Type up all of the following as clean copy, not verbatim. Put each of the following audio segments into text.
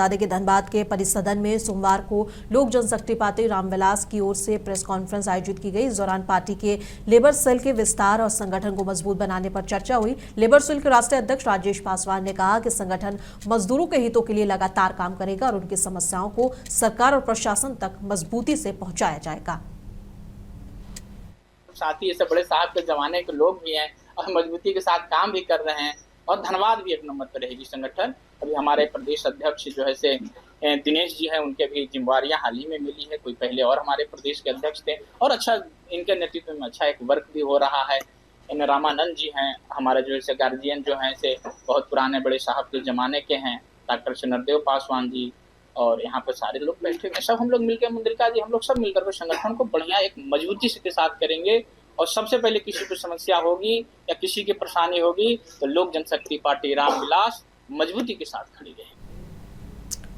बता दें कि धनबाद के परिसदन में सोमवार को लोक जनशक्ति पार्टी रामविलास की ओर से प्रेस कॉन्फ्रेंस आयोजित की गई। इस दौरान पार्टी के लेबर सेल के विस्तार और संगठन को मजबूत बनाने पर चर्चा हुई। लेबर सेल के राष्ट्रीय अध्यक्ष राजेश पासवान ने कहा कि संगठन मजदूरों के हितों के लिए लगातार काम करेगा और उनकी समस्याओं को सरकार और प्रशासन तक मजबूती से पहुंचाया जाएगा। साथ ही ऐसे बड़े साहब के जमाने के लोग भी हैं और मजबूती के साथ काम भी कर रहे हैं और धनबाद भी एक नंबर पर रहेगी संगठन। अभी हमारे प्रदेश अध्यक्ष जो है से दिनेश जी हैं, उनके भी जिम्मेवारियां हाल ही में मिली है। कोई पहले और हमारे प्रदेश के अध्यक्ष थे और अच्छा इनके नेतृत्व में अच्छा एक वर्क भी हो रहा है। इन रामानंद जी हैं हमारे जो है गार्जियन जो हैं से बहुत पुराने बड़े साहब के जमाने के हैं, डॉक्टर नरदेव पासवान जी, और यहाँ पर सारे लोग बैठे हुए सब हम लोग मिलकर मुद्रिका जी हम लोग सब मिलकर के संगठन को बढ़िया एक मजबूती के साथ करेंगे। और सबसे पहले किसी को समस्या होगी या किसी की परेशानी होगी तो लोक जनशक्ति पार्टी रामविलास मजबूती के साथ खड़ी रहेगी।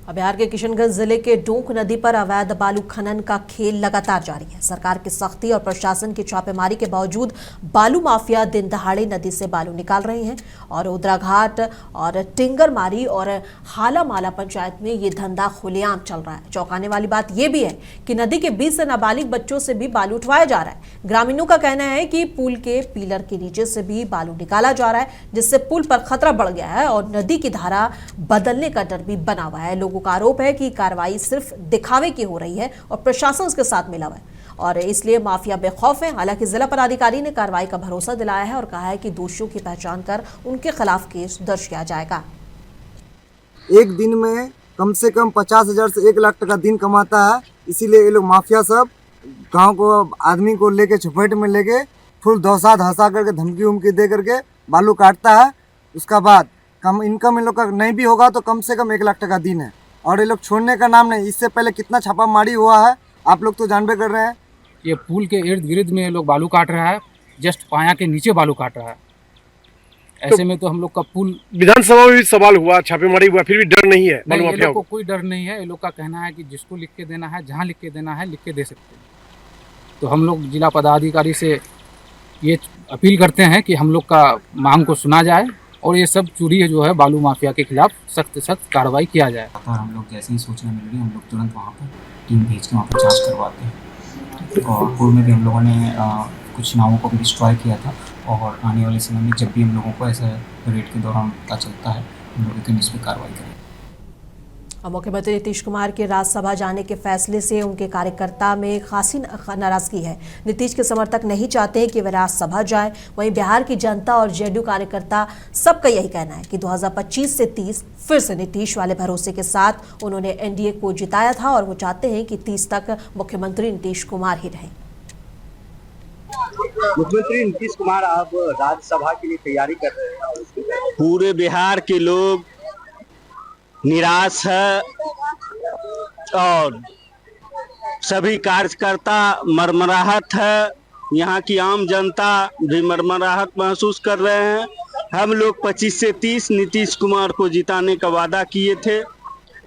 बिहार के किशनगंज जिले के डोंक नदी पर अवैध बालू खनन का खेल लगातार जारी है। सरकार की सख्ती और प्रशासन की छापेमारी के बावजूद बालू माफिया दिन दहाड़े नदी से बालू निकाल रहे हैं और उद्राघाट और टिंगरमारी और हालामाला पंचायत में ये धंधा खुलेआम चल रहा है। चौंकाने वाली बात यह भी है कि नदी के बीच से नाबालिग बच्चों से भी बालू उठवाया जा रहा है। ग्रामीणों का कहना है कि पुल के पिलर के नीचे से भी बालू निकाला जा रहा है, जिससे पुल पर खतरा बढ़ गया है और नदी की धारा बदलने का डर भी बना हुआ है। लोगों का आरोप है कि कार्रवाई सिर्फ दिखावे की हो रही है और प्रशासन उसके साथ मिला हुआ है और इसलिए माफिया बेखौफ है। हालांकि जिला पदाधिकारी ने कार्रवाई का भरोसा दिलाया है और कहा है कि दोषियों की पहचान कर उनके खिलाफ केस दर्ज किया जाएगा। एक दिन में कम से कम 50,000 से 1 लाख टका दिन कमाता है। इसीलिए ये लोग माफिया सब गांव को आदमी को लेके चपेट में लेके फुल धौसा धसा करके धमकी उमकी दे करके बालू काटता है। उसका बाद कम इनकम इन लोग का नहीं भी होगा तो कम से कम 1 लाख टका दिन है और ये लोग छोड़ने का नाम नहीं। इससे पहले कितना छापामारी हुआ है आप लोग तो जानबे कर रहे हैं। ये पुल के इर्द गिर्द में लोग बालू काट रहा है, जस्ट पाया के नीचे बालू काट रहा है। ऐसे में तो हम लोग का पुल विधानसभा में भी सवाल हुआ, छापेमारी हुआ, फिर भी डर नहीं है। नहीं, ये लोग को कोई डर नहीं है। ये लोग का कहना है कि जिसको लिख के देना है, जहाँ लिख के देना है, लिख के दे सकते हैं। तो हम लोग जिला पदाधिकारी से ये अपील करते हैं कि हम लोग का मांग को सुना जाए और ये सब चोरी जो है बालू माफिया के खिलाफ सख्त कार्रवाई किया जाए। और हम लोग जैसे ही सूचना मिल रही हम लोग तुरंत वहाँ पर टीम भेज के वहाँ पर जांच करवाते हैं। और पूर्व में भी हम लोगों ने कुछ नावों को भी डिस्ट्रॉय किया था और आने वाले समय में जब भी हम लोगों को ऐसा रेड के दौरान पता चलता है हम लोग इस पर कार्रवाई करें। मुख्यमंत्री नीतीश कुमार के राज्यसभा जाने के फैसले से उनके कार्यकर्ता में खासी नाराजगी है। नीतीश के समर्थक नहीं चाहते हैं कि वे राज्यसभा जाए। वहीं बिहार की जनता और जेडीयू कार्यकर्ता सबका यही कहना है कि 2025 से 30 फिर से नीतीश वाले भरोसे के साथ उन्होंने एनडीए को जिताया था और वो चाहते हैं कि 30 तक मुख्यमंत्री नीतीश कुमार ही रहें। मुख्यमंत्री नीतीश कुमार आप राज्यसभा के लिए तैयारी कर रहे हैं। पूरे बिहार के लोग निराश है और सभी कार्यकर्ता मरमराहट है। यहाँ की आम जनता भी मरमराहट महसूस कर रहे हैं। हम लोग 25 से 30 नीतीश कुमार को जिताने का वादा किए थे।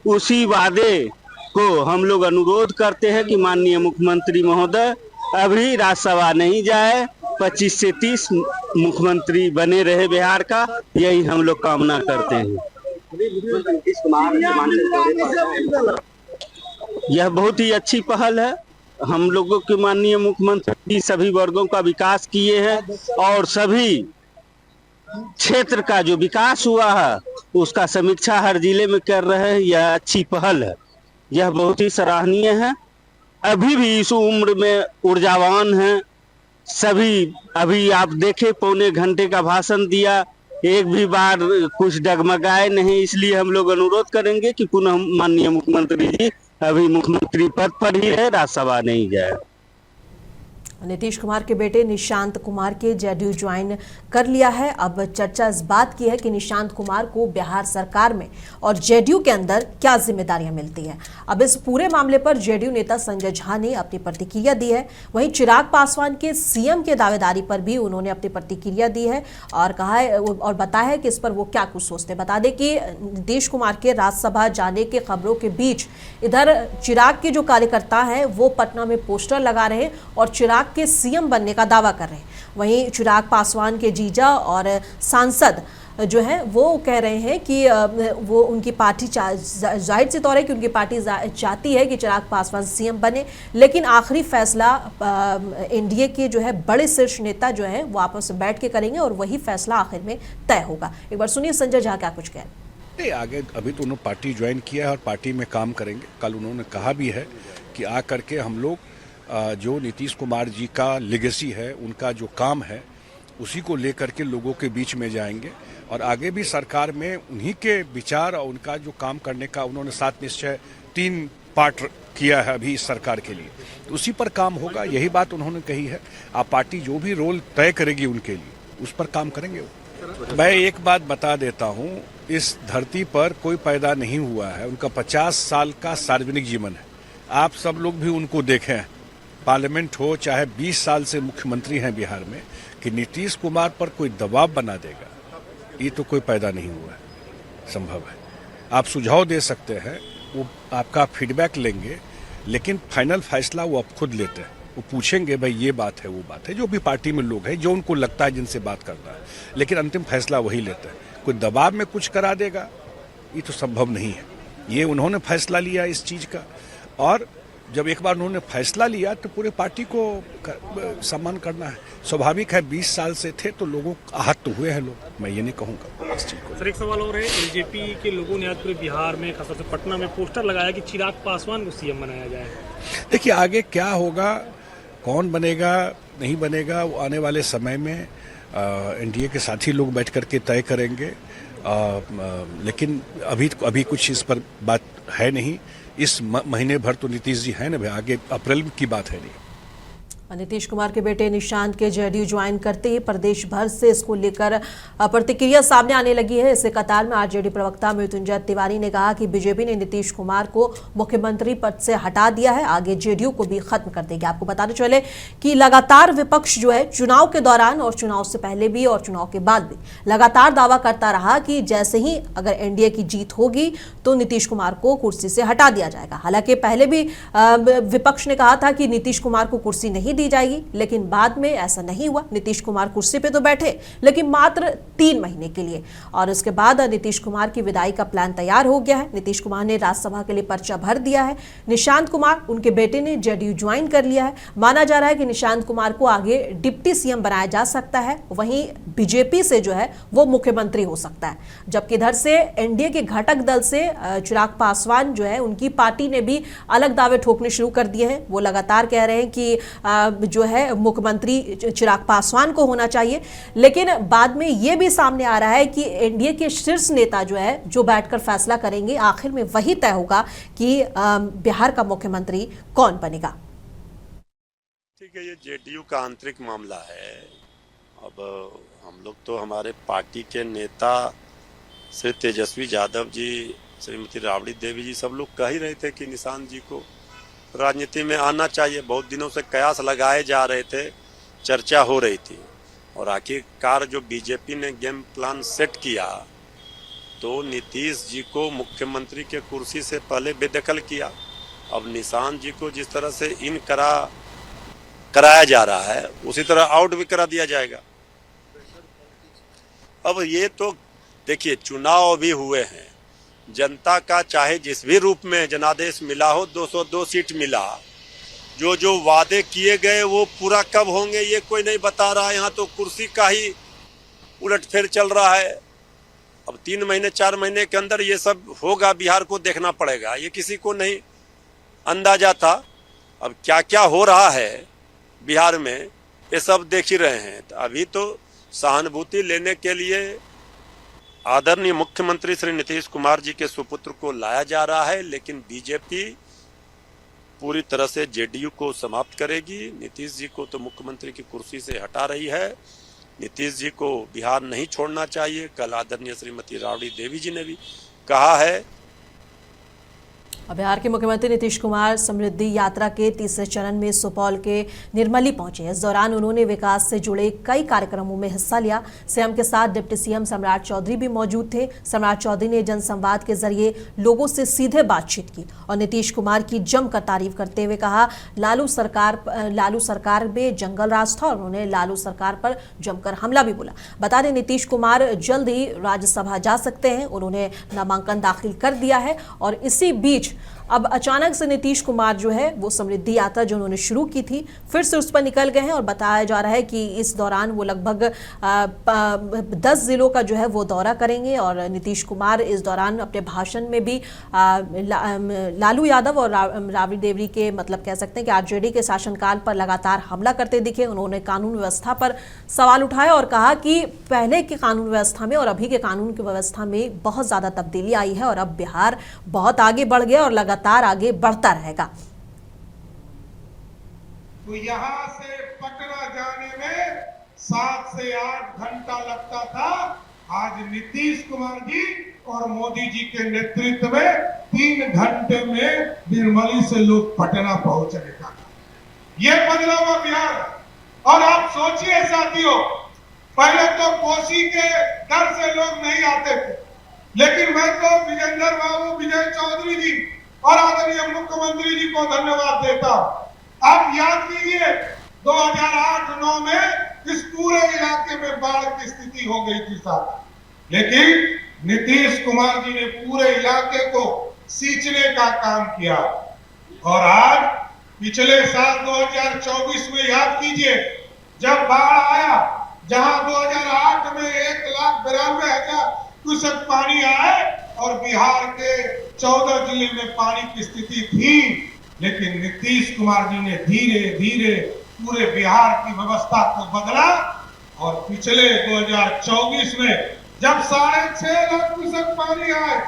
उसी वादे को हम लोग अनुरोध करते हैं कि माननीय मुख्यमंत्री महोदय अभी राज्यसभा नहीं जाए, 25 से 30 मुख्यमंत्री बने रहे बिहार का, यही हम लोग कामना करते हैं। यह बहुत ही अच्छी पहल है। हम लोगों के माननीय मुख्यमंत्री सभी वर्गों का विकास किए हैं और सभी क्षेत्र का जो विकास हुआ है उसका समीक्षा हर जिले में कर रहे हैं। यह अच्छी पहल है, यह बहुत ही सराहनीय है। अभी भी इस उम्र में ऊर्जावान हैं सभी। अभी आप देखे पौने घंटे का भाषण दिया, एक भी बार कुछ डगमगाए नहीं। इसलिए हम लोग अनुरोध करेंगे कि पुनः माननीय मुख्यमंत्री जी अभी मुख्यमंत्री पद पर ही रहे, राज्यसभा नहीं जाए। नीतीश कुमार के बेटे निशांत कुमार के जेडीयू ज्वाइन कर लिया है। अब चर्चा इस बात की है कि निशांत कुमार को बिहार सरकार में और जेडीयू के अंदर क्या जिम्मेदारियां मिलती हैं। अब इस पूरे मामले पर जेडीयू नेता संजय झा ने अपनी प्रतिक्रिया दी है। वहीं चिराग पासवान के सीएम के दावेदारी पर भी उन्होंने अपनी प्रतिक्रिया दी है और कहा है और बताया है कि इस पर वो क्या कुछ सोचते हैं। बता दें कि नीतीश कुमार के राज्यसभा जाने के खबरों के बीच इधर चिराग के जो कार्यकर्ता हैं वो पटना में पोस्टर लगा रहे हैं और चिराग के सीएम बनने का दावा कर रहे हैं। वहीं चिराग पासवान के जीजा और सांसद जो है वो कह रहे हैं कि वो उनकी पार्टी जाहिर सी तौर है कि उनकी पार्टी चाहती है कि चिराग पासवान सीएम बने, लेकिन आखिरी फैसला एनडीए के जो है बड़े शीर्ष नेता जो है वो आपस में बैठ के करेंगे और वही फैसला आखिर में तय होगा। एक बार सुनिए संजय झा क्या कुछ कह रहे हैं। आगे अभी तो उन्होंने पार्टी ज्वाइन किया है और पार्टी में काम करेंगे। कल उन्होंने कहा भी है कि आ करके हम लोग जो नीतीश कुमार जी का लेगेसी है, उनका जो काम है, उसी को लेकर के लोगों के बीच में जाएंगे और आगे भी सरकार में उन्हीं के विचार और उनका जो काम करने का उन्होंने 7 निश्चय 3 पार्ट किया है अभी इस सरकार के लिए, तो उसी पर काम होगा। यही बात उन्होंने कही है। आप पार्टी जो भी रोल तय करेगी उनके लिए उस पर काम करेंगे वो। मैं एक बात बता देता हूँ, इस धरती पर कोई पैदा नहीं हुआ है, उनका 50 साल का सार्वजनिक जीवन है। आप सब लोग भी उनको देखें, पार्लियामेंट हो चाहे 20 साल से मुख्यमंत्री हैं बिहार में, कि नीतीश कुमार पर कोई दबाव बना देगा, ये तो कोई पैदा नहीं हुआ है, संभव है। आप सुझाव दे सकते हैं, वो आपका फीडबैक लेंगे, लेकिन फाइनल फैसला वो आप खुद लेते हैं। वो पूछेंगे भाई ये बात है वो बात है, जो भी पार्टी में लोग हैं जो उनको लगता है जिनसे बात करना है, लेकिन अंतिम फैसला वही लेते हैं। कोई दबाव में कुछ करा देगा, ये तो संभव नहीं है। ये उन्होंने फैसला लिया इस चीज़ का, और जब एक बार उन्होंने फैसला लिया तो पूरे पार्टी को सम्मान करना है। स्वाभाविक है, 20 साल से थे तो लोगों आहत तो हुए हैं लोग, मैं ये नहीं कहूँगा इस चीज़ को। सर एक सवाल और है, बीजेपी के लोगों ने आज पूरे बिहार में खासतौर से पटना में पोस्टर लगाया कि चिराग पासवान को सीएम बनाया जाए। देखिए आगे क्या होगा, कौन बनेगा नहीं बनेगा, वो आने वाले समय में एनडीए के साथी लोग बैठ करके तय करेंगे। लेकिन अभी कुछ इस पर बात है नहीं। इस महीने भर तो नीतीश जी हैं ना भाई, आगे अप्रैल की बात है नहीं। नीतीश कुमार के बेटे निशांत के जेडीयू ज्वाइन करते ही प्रदेश भर से इसको लेकर प्रतिक्रिया सामने आने लगी है। इससे कतार में आरजेडी प्रवक्ता मृत्युंजय तिवारी ने कहा कि बीजेपी ने नीतीश कुमार को मुख्यमंत्री पद से हटा दिया है, आगे जेडीयू को भी खत्म कर देगी। आपको बताते चले कि लगातार विपक्ष जो है चुनाव के दौरान और चुनाव से पहले भी और चुनाव के बाद भी लगातार दावा करता रहा कि जैसे ही अगर एनडीए की जीत होगी तो नीतीश कुमार को कुर्सी से हटा दिया जाएगा। हालांकि पहले भी विपक्ष ने कहा था कि नीतीश कुमार को कुर्सी नहीं दी जाएगी, लेकिन बाद में ऐसा नहीं हुआ। नीतीश कुमार कुर्सी पे तो बैठे, लेकिन मात्र 3 महीने के लिए, और उसके बाद नीतीश कुमार की विदाई का प्लान तैयार हो गया है। नीतीश कुमार ने राज्यसभा के लिए पर्चा भर दिया है। निशांत कुमार, उनके बेटे ने जेडीयू ज्वाइन कर लिया है। माना जा रहा है कि निशांत कुमार को आगे डिप्टी सीएम बनाया जा सकता है, वहीं बीजेपी से जो है वो मुख्यमंत्री हो सकता है। जबकि इधर से एनडीए के घटक दल से चिराग पासवान जो है, उनकी पार्टी ने भी अलग दावे ठोकने शुरू कर दिए हैं। वो लगातार कह रहे हैं कि जो है मुख्यमंत्री चिराग पासवान को होना चाहिए, लेकिन बाद में यह भी सामने आ रहा है कि एनडीए के शीर्ष नेता जो है, जो बैठकर फैसला करेंगे, आखिर में वही तय होगा कि बिहार का मुख्यमंत्री कौन बनेगा। ठीक है, ये जेडीयू का आंतरिक मामला है। अब हम लोग तो हमारे पार्टी के नेता श्री तेजस्वी यादव जी, श्रीमती राबड़ी देवी जी, सब लोग कह ही रहे थे कि निशांत जी को राजनीति में आना चाहिए। बहुत दिनों से कयास लगाए जा रहे थे, चर्चा हो रही थी, और आखिरकार जो बीजेपी ने गेम प्लान सेट किया तो नीतीश जी को मुख्यमंत्री के कुर्सी से पहले बेदखल किया। अब निशांत जी को जिस तरह से इन कराया जा रहा है, उसी तरह आउट भी करा दिया जाएगा। अब ये तो देखिए, चुनाव भी हुए हैं, जनता का चाहे जिस भी रूप में जनादेश मिला हो, 202 सीट मिला, जो वादे किए गए वो पूरा कब होंगे ये कोई नहीं बता रहा। यहाँ तो कुर्सी का ही उलटफेर चल रहा है। अब 3 महीने 4 महीने के अंदर ये सब होगा, बिहार को देखना पड़ेगा। ये किसी को नहीं अंदाजा था। अब क्या क्या हो रहा है बिहार में, ये सब देख ही रहे हैं। तो अभी तो सहानुभूति लेने के लिए आदरणीय मुख्यमंत्री श्री नीतीश कुमार जी के सुपुत्र को लाया जा रहा है, लेकिन बीजेपी पूरी तरह से जेडीयू को समाप्त करेगी। नीतीश जी को तो मुख्यमंत्री की कुर्सी से हटा रही है। नीतीश जी को बिहार नहीं छोड़ना चाहिए। कल आदरणीय श्रीमती राबड़ी देवी जी ने भी कहा है। बिहार के मुख्यमंत्री नीतीश कुमार समृद्धि यात्रा के तीसरे चरण में सुपौल के निर्मली पहुंचे। इस दौरान उन्होंने विकास से जुड़े कई कार्यक्रमों में हिस्सा लिया। सीएम के साथ डिप्टी सीएम सम्राट चौधरी भी मौजूद थे। सम्राट चौधरी ने जनसंवाद के जरिए लोगों से सीधे बातचीत की और नीतीश कुमार की जमकर तारीफ करते हुए कहा, लालू सरकार में जंगल राज था और उन्होंने लालू सरकार पर जमकर हमला भी बोला। बता दें, नीतीश कुमार जल्द ही राज्यसभा जा सकते हैं। उन्होंने नामांकन दाखिल कर दिया है और इसी बीच अब अचानक से नीतीश कुमार जो है वो समृद्धि यात्रा जो उन्होंने शुरू की थी फिर से उस पर निकल गए हैं और बताया जा रहा है कि इस दौरान वो लगभग 10 जिलों का जो है वो दौरा करेंगे। और नीतीश कुमार इस दौरान अपने भाषण में भी लालू यादव और राबड़ी देवरी के मतलब कह सकते हैं कि आरजेडी के शासनकाल पर लगातार हमला करते दिखे। उन्होंने कानून व्यवस्था पर सवाल उठाया और कहा कि पहले के कानून व्यवस्था में और अभी के कानून की व्यवस्था में बहुत ज्यादा तब्दीली आई है और अब बिहार बहुत आगे बढ़ गया और लगातार आगे बढ़ता रहेगा। तो यहाँ से पटना जाने में 7 से 8 घंटा लगता था। आज नीतीश कुमार जी और मोदी जी के नेतृत्व में 3 घंटे में निर्मली से लोग पटना पहुंचने का। ये बदलाव है बिहार। और आप सोचिए साथियों, पहले तो कोसी के डर से लोग नहीं आते थे, लेकिन मैं तो विजेंद्र बाबू विजय चौधरी जी और आदरणीय मुख्यमंत्री जी को धन्यवाद देता हूं। आप याद कीजिए 2008-9 में इस पूरे इलाके में बाढ़ की स्थिति हो गई थी साहब, लेकिन नीतीश कुमार जी ने पूरे इलाके को सींचने का काम किया। और आज पिछले साल 2024 में याद कीजिए जब बाढ़ आया, जहां 2008 में 1,92,000 क्यूसेक पानी आए और बिहार के 14 जिले में पानी की स्थिति थी, लेकिन नीतीश कुमार जी ने धीरे धीरे पूरे बिहार की व्यवस्था को बदला। और पिछले 2024 में जब 6.5 लाख क्यूसेक पानी आए,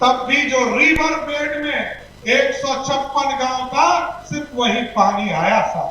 तब भी जो रिवर बेड में 156 गांव था सिर्फ वही पानी आया था।